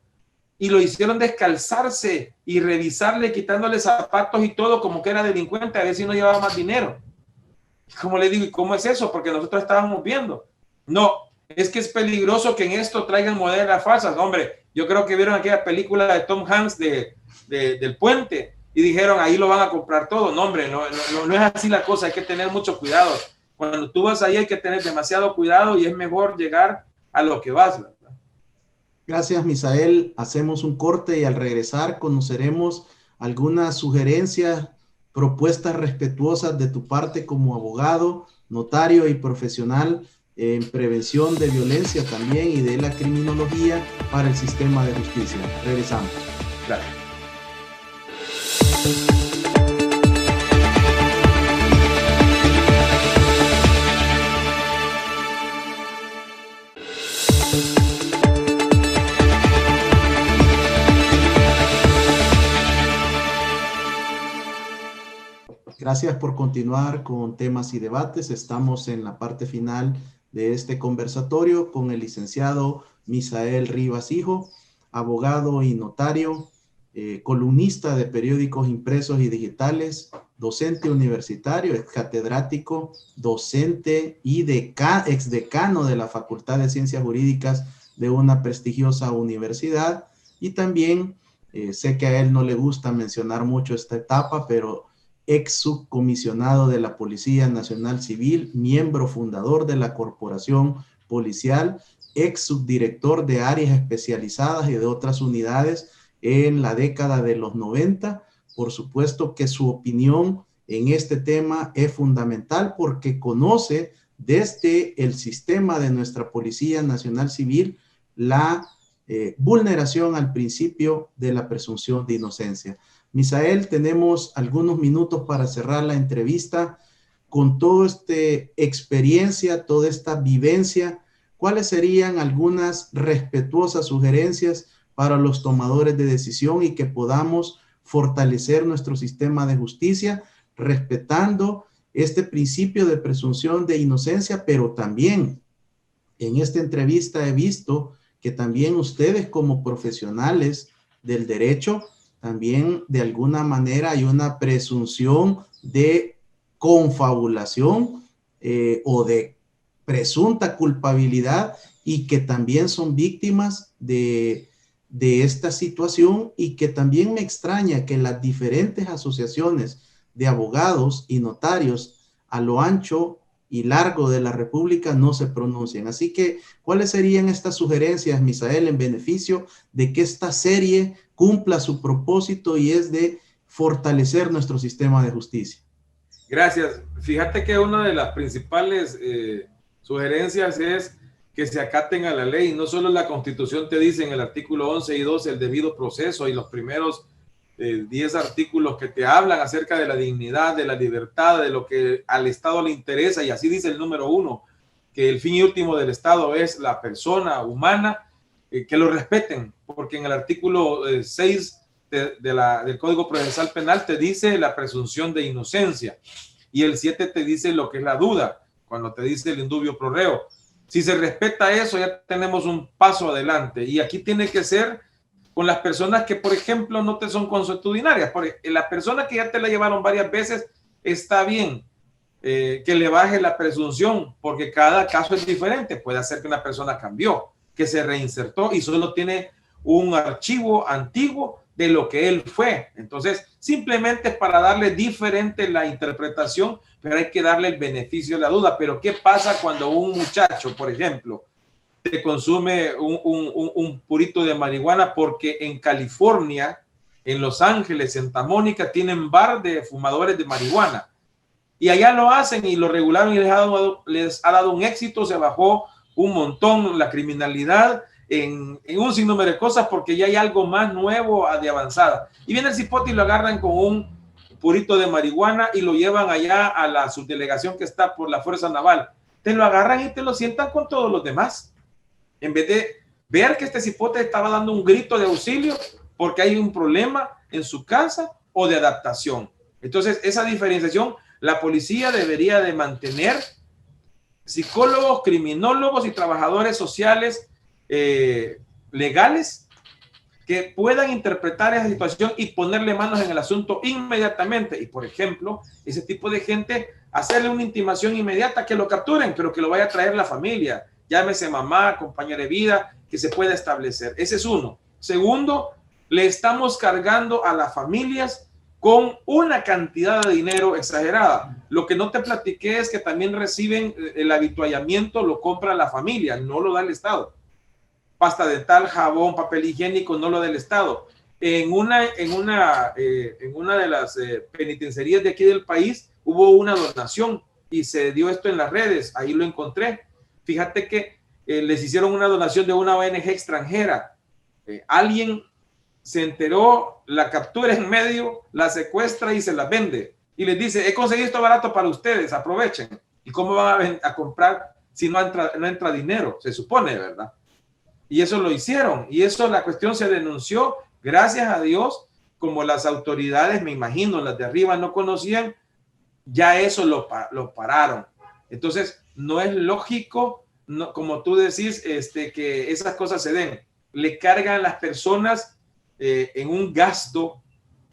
y lo hicieron descalzarse y revisarle, quitándole zapatos y todo, como que era delincuente, a ver si no llevaba más dinero. Como le digo, ¿y cómo es eso? Porque nosotros estábamos viendo. No, es que es peligroso que en esto traigan monedas falsas. Hombre, yo creo que vieron aquella película de Tom Hanks del puente y dijeron, ahí lo van a comprar todo. No, hombre, no es así la cosa, hay que tener mucho cuidado. Cuando tú vas ahí hay que tener demasiado cuidado y es mejor llegar a lo que vas, ¿verdad? Gracias, Misael. Hacemos un corte y al regresar conoceremos algunas sugerencias, propuestas respetuosas de tu parte como abogado, notario y profesional en prevención de violencia también y de la criminología para el sistema de justicia. Regresamos. Gracias. Gracias por continuar con temas y debates. Estamos en la parte final de este conversatorio con el licenciado Misael Rivas Hijo, abogado y notario, columnista de periódicos impresos y digitales, docente universitario, ex catedrático, docente y ex decano de la Facultad de Ciencias Jurídicas de una prestigiosa universidad, y también sé que a él no le gusta mencionar mucho esta etapa, pero ex subcomisionado de la Policía Nacional Civil, miembro fundador de la Corporación Policial, ex subdirector de áreas especializadas y de otras unidades en la década de los 90. Por supuesto que su opinión en este tema es fundamental porque conoce desde el sistema de nuestra Policía Nacional Civil la vulneración al principio de la presunción de inocencia. Misael, tenemos algunos minutos para cerrar la entrevista. Con toda esta experiencia, toda esta vivencia, ¿cuáles serían algunas respetuosas sugerencias para los tomadores de decisión y que podamos fortalecer nuestro sistema de justicia respetando este principio de presunción de inocencia? Pero también en esta entrevista he visto que también ustedes como profesionales del derecho, también de alguna manera hay una presunción de confabulación o de presunta culpabilidad y que también son víctimas de esta situación, y que también me extraña que las diferentes asociaciones de abogados y notarios a lo ancho y largo de la República no se pronuncien. Así que, ¿cuáles serían estas sugerencias, Misael, en beneficio de que esta serie cumpla su propósito y es de fortalecer nuestro sistema de justicia? Gracias. Fíjate que una de las principales sugerencias es que se acaten a la ley. No solo la Constitución te dice en el artículo 11 y 12 el debido proceso y los primeros 10 artículos que te hablan acerca de la dignidad, de la libertad, de lo que al Estado le interesa, y así dice el número 1, que el fin y último del Estado es la persona humana, que lo respeten, porque en el artículo 6 del Código Procesal Penal te dice la presunción de inocencia, y el 7 te dice lo que es la duda, cuando te dice el indubio pro reo. Si se respeta eso, ya tenemos un paso adelante, y aquí tiene que ser con las personas que, por ejemplo, no te son consuetudinarias. Porque la persona que ya te la llevaron varias veces, está bien que le baje la presunción, porque cada caso es diferente. Puede ser que una persona cambió, que se reinsertó y solo tiene un archivo antiguo de lo que él fue. Entonces, simplemente es para darle diferente la interpretación, pero hay que darle el beneficio de la duda. Pero ¿qué pasa cuando un muchacho, por ejemplo, te consume un purito de marihuana? Porque en California, en Los Ángeles, Santa Mónica, tienen bar de fumadores de marihuana. Y allá lo hacen y lo regularon y les ha dado un éxito. Se bajó un montón la criminalidad en un sinnúmero de cosas, porque ya hay algo más nuevo de avanzada. Y viene el cipote y lo agarran con un purito de marihuana y lo llevan allá a la subdelegación que está por la Fuerza Naval. Te lo agarran y te lo sientan con todos los demás. En vez de ver que este cipote estaba dando un grito de auxilio porque hay un problema en su casa o de adaptación. Entonces, esa diferenciación la policía debería de mantener. Psicólogos, criminólogos y trabajadores sociales legales que puedan interpretar esa situación y ponerle manos en el asunto inmediatamente. Y, por ejemplo, ese tipo de gente, hacerle una intimación inmediata, que lo capturen, pero que lo vaya a traer la familia. Llámese mamá, compañera de vida, que se pueda establecer. Ese es uno. Segundo, le estamos cargando a las familias con una cantidad de dinero exagerada. Lo que no te platiqué es que también reciben el habituallamiento, lo compra la familia, no lo da el Estado. Pasta dental, jabón, papel higiénico, no lo da el Estado. En una de las penitenciarías de aquí del país hubo una donación y se dio esto en las redes, ahí lo encontré. Fíjate que les hicieron una donación de una ONG extranjera. Alguien se enteró, la captura en medio, la secuestra y se la vende. Y les dice, he conseguido esto barato para ustedes, aprovechen. ¿Y cómo van a comprar si no entra dinero? Se supone, ¿verdad? Y eso lo hicieron. Y eso, la cuestión se denunció. Gracias a Dios, como las autoridades, me imagino, las de arriba no conocían, ya eso lo pararon. Entonces, no es lógico, no, como tú decís, que esas cosas se den. Le cargan las personas en un gasto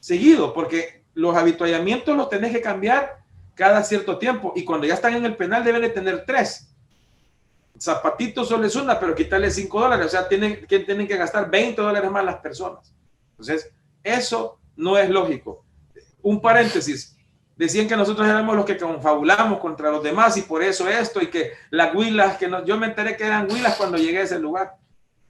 seguido, porque los habituallamientos los tenés que cambiar cada cierto tiempo, y cuando ya están en el penal deben de tener 3. Zapatitos solo es una, pero quitarle $5, o sea, tienen que gastar $20 más las personas. Entonces, eso no es lógico. Un paréntesis. Decían que nosotros éramos los que confabulamos contra los demás y por eso esto y que las huilas, yo me enteré que eran huilas cuando llegué a ese lugar.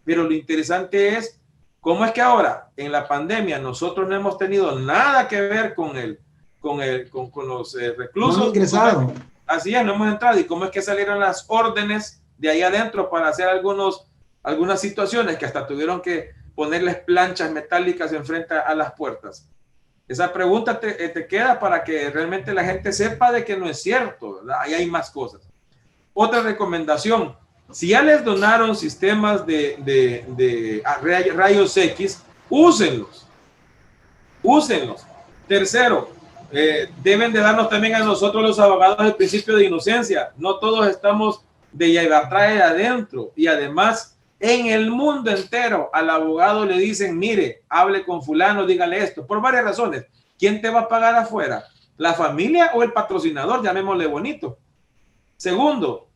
Pero lo interesante es cómo es que ahora en la pandemia nosotros no hemos tenido nada que ver con los reclusos. No hemos ingresado. Así es, no hemos entrado. Y cómo es que salieron las órdenes de ahí adentro para hacer algunas situaciones que hasta tuvieron que ponerles planchas metálicas enfrente a las puertas. Esa pregunta te queda para que realmente la gente sepa de que no es cierto, ¿verdad? Ahí hay más cosas. Otra recomendación, si ya les donaron sistemas de rayos X, úsenlos. Tercero, deben de darnos también a nosotros los abogados el principio de inocencia. No todos estamos de llevar trae adentro y además en el mundo entero al abogado le dicen, mire, hable con fulano, dígale esto, por varias razones. ¿Quién te va a pagar afuera? ¿La familia o el patrocinador? Llamémosle bonito. Segundo,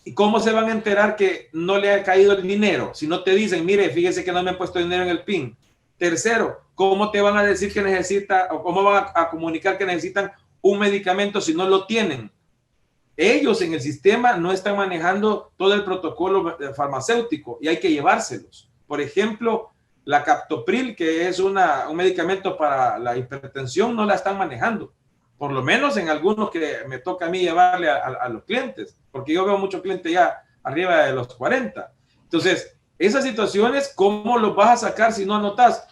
¿y cómo se van a enterar que no le ha caído el dinero? Si no te dicen, mire, fíjese que no me han puesto dinero en el PIN. Tercero, ¿cómo te van a decir que necesita o cómo van a comunicar que necesitan un medicamento si no lo tienen? Ellos en el sistema no están manejando todo el protocolo farmacéutico y hay que llevárselos. Por ejemplo, la captopril, que es un medicamento para la hipertensión, no la están manejando. Por lo menos en algunos que me toca a mí llevarle a los clientes, porque yo veo muchos clientes ya arriba de los 40. Entonces, esas situaciones, ¿cómo los vas a sacar si no anotas?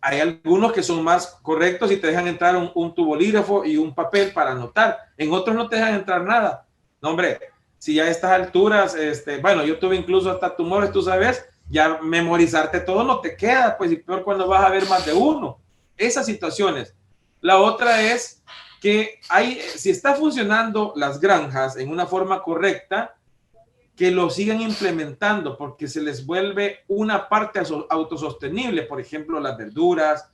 Hay algunos que son más correctos y te dejan entrar un tubolígrafo y un papel para anotar. En otros no te dejan entrar nada. No, hombre, si a estas alturas, bueno, yo tuve incluso hasta tumores, tú sabes, ya memorizarte todo no te queda, pues, y peor cuando vas a ver más de uno. Esas situaciones. La otra es que si está funcionando las granjas en una forma correcta, que lo sigan implementando, porque se les vuelve una parte autosostenible, por ejemplo, las verduras,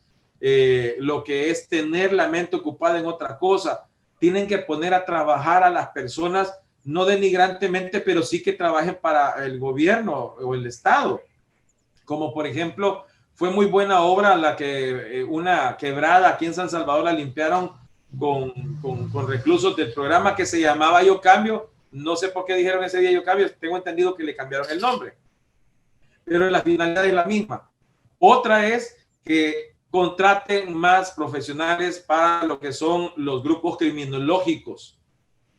lo que es tener la mente ocupada en otra cosa. Tienen que poner a trabajar a las personas, no denigrantemente, pero sí que trabajen para el gobierno o el Estado. Como por ejemplo, fue muy buena obra la que una quebrada aquí en San Salvador la limpiaron con reclusos del programa que se llamaba Yo Cambio. No sé por qué dijeron ese día Yo Cambio, tengo entendido que le cambiaron el nombre, pero la finalidad es la misma. Otra es que contraten más profesionales para lo que son los grupos criminológicos,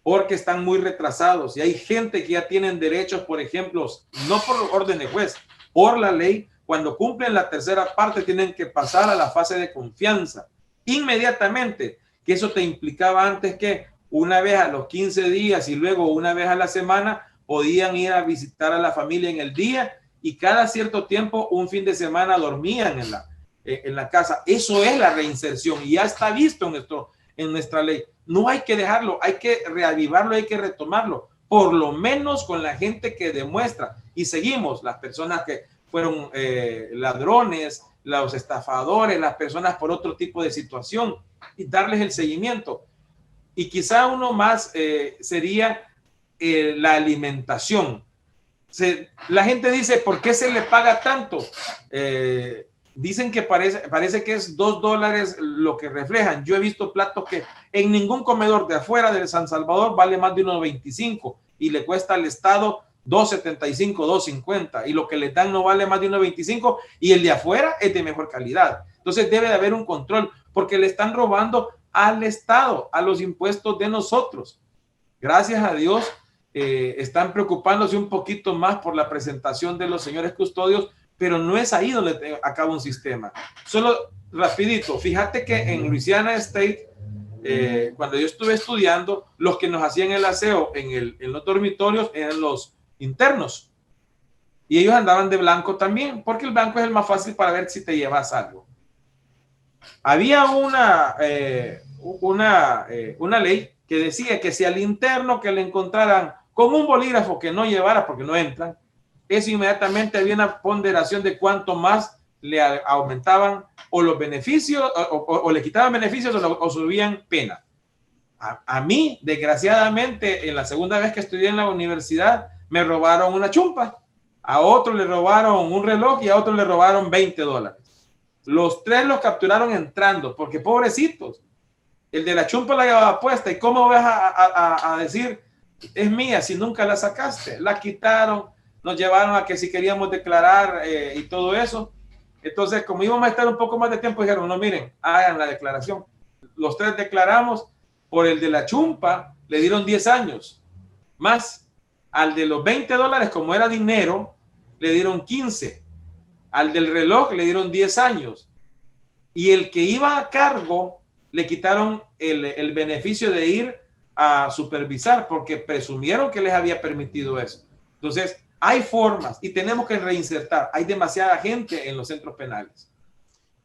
porque están muy retrasados y hay gente que ya tienen derechos, por ejemplo, no por orden de juez, por la ley, cuando cumplen la tercera parte tienen que pasar a la fase de confianza inmediatamente, que eso te implicaba antes que una vez a los 15 días y luego una vez a la semana podían ir a visitar a la familia en el día y cada cierto tiempo, un fin de semana, dormían en la casa. Eso es la reinserción y ya está visto en nuestra ley. No hay que dejarlo, hay que reavivarlo, hay que retomarlo, por lo menos con la gente que demuestra. Y seguimos, las personas que fueron ladrones, los estafadores, las personas por otro tipo de situación, y darles el seguimiento. Y quizá uno más sería la alimentación. La gente dice, ¿por qué se le paga tanto? Dicen que parece que es $2 lo que reflejan. Yo he visto platos que en ningún comedor de afuera de San Salvador vale más de $1.25 y le cuesta al Estado $2.75, $2.50 y lo que le dan no vale más de $1.25 y el de afuera es de mejor calidad. Entonces debe de haber un control porque le están robando al Estado, a los impuestos de nosotros. Gracias a Dios están preocupándose un poquito más por la presentación de los señores custodios, pero no es ahí donde acaba un sistema. Solo rapidito, fíjate que en Louisiana State, cuando yo estuve estudiando, los que nos hacían el aseo en los dormitorios eran los internos. Y ellos andaban de blanco también, porque el blanco es el más fácil para ver si te llevas algo. Había una ley que decía que si al interno que le encontraran con un bolígrafo que no llevara, porque no entran, eso inmediatamente había una ponderación de cuánto más le aumentaban o los beneficios o le quitaban beneficios o subían pena. A mí, desgraciadamente, en la segunda vez que estudié en la universidad, me robaron una chumpa. A otro le robaron un reloj y a otro le robaron $20. Los 3 los capturaron entrando, porque pobrecitos, el de la chumpa la llevaba puesta. ¿Y cómo vas a decir es mía si nunca la sacaste? La quitaron, nos llevaron a que si queríamos declarar y todo eso. Entonces, como íbamos a estar un poco más de tiempo, dijeron, no, miren, hagan la declaración. Los 3 declaramos. Por el de la chumpa le dieron 10 años más. Al de los $20, como era dinero, le dieron 15. Al del reloj le dieron 10 años. Y el que iba a cargo le quitaron el beneficio de ir a supervisar, porque presumieron que les había permitido eso. Entonces, hay formas y tenemos que reinsertar. Hay demasiada gente en los centros penales.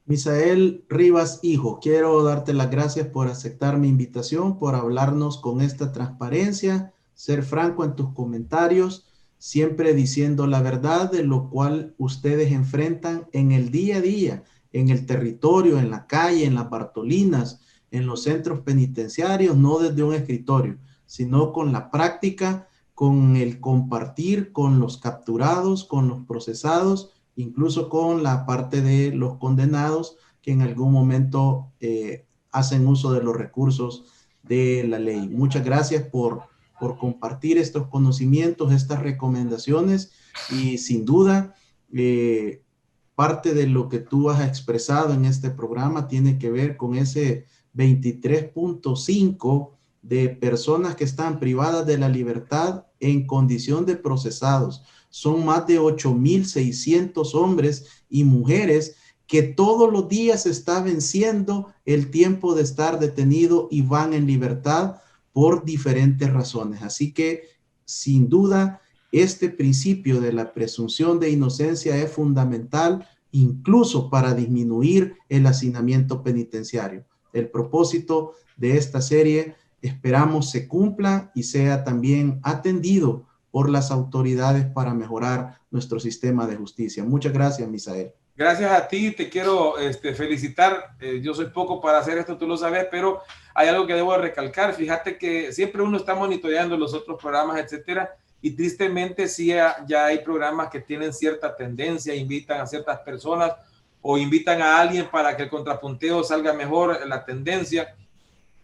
Misael Rivas, hijo, quiero darte las gracias por aceptar mi invitación, por hablarnos con esta transparencia, ser franco en tus comentarios, siempre diciendo la verdad de lo cual ustedes enfrentan en el día a día, en el territorio, en la calle, en las Bartolinas, en los centros penitenciarios, no desde un escritorio, sino con la práctica, con el compartir con los capturados, con los procesados, incluso con la parte de los condenados que en algún momento hacen uso de los recursos de la ley. Muchas gracias por compartir estos conocimientos, estas recomendaciones y sin duda parte de lo que tú has expresado en este programa tiene que ver con ese 23.5 de personas que están privadas de la libertad en condición de procesados. Son más de 8,600 hombres y mujeres que todos los días está venciendo el tiempo de estar detenido y van en libertad por diferentes razones. Así que, sin duda, este principio de la presunción de inocencia es fundamental, incluso para disminuir el hacinamiento penitenciario. El propósito de esta serie esperamos se cumpla y sea también atendido por las autoridades para mejorar nuestro sistema de justicia. Muchas gracias, Misael. Gracias a ti, te quiero felicitar. Yo soy poco para hacer esto, tú lo sabes, pero hay algo que debo recalcar. Fíjate que siempre uno está monitoreando los otros programas, etcétera, y tristemente sí ya hay programas que tienen cierta tendencia, invitan a ciertas personas o invitan a alguien para que el contrapunteo salga mejor la tendencia.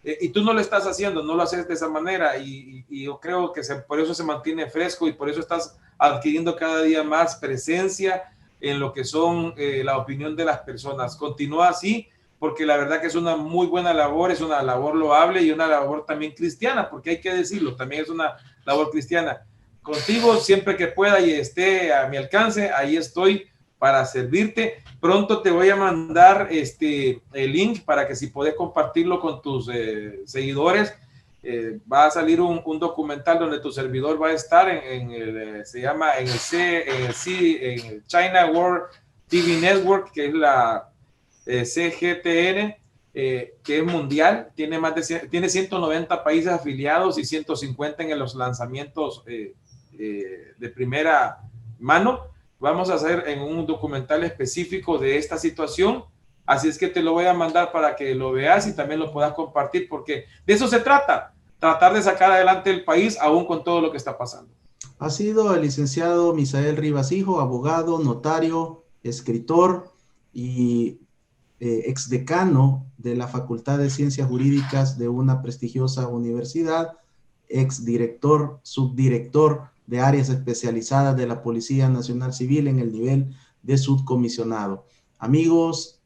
Y tú no lo estás haciendo, no lo haces de esa manera y yo creo que por eso se mantiene fresco y por eso estás adquiriendo cada día más presencia en lo que son la opinión de las personas. Continúa así porque la verdad que es una muy buena labor, es una labor loable y una labor también cristiana, porque hay que decirlo, también es una labor cristiana. Contigo siempre que pueda y esté a mi alcance, ahí estoy para servirte. Pronto te voy a mandar el link para que si puedes compartirlo con tus seguidores, va a salir un documental donde tu servidor va a estar se llama en el China World TV Network, que es la CGTN, que es mundial, tiene 190 países afiliados y 150 en los lanzamientos de primera mano. Vamos a hacer en un documental específico de esta situación, así es que te lo voy a mandar para que lo veas y también lo puedas compartir, porque de eso se trata, tratar de sacar adelante el país aún con todo lo que está pasando. Ha sido el licenciado Misael Rivas, hijo, abogado, notario, escritor y exdecano de la Facultad de Ciencias Jurídicas de una prestigiosa universidad, exdirector, subdirector de áreas especializadas de la Policía Nacional Civil en el nivel de subcomisionado. Amigos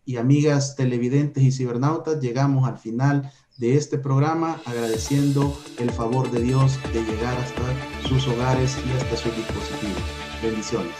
y amigas televidentes y cibernautas, llegamos al final de este programa agradeciendo el favor de Dios de llegar hasta sus hogares y hasta sus dispositivos. Bendiciones.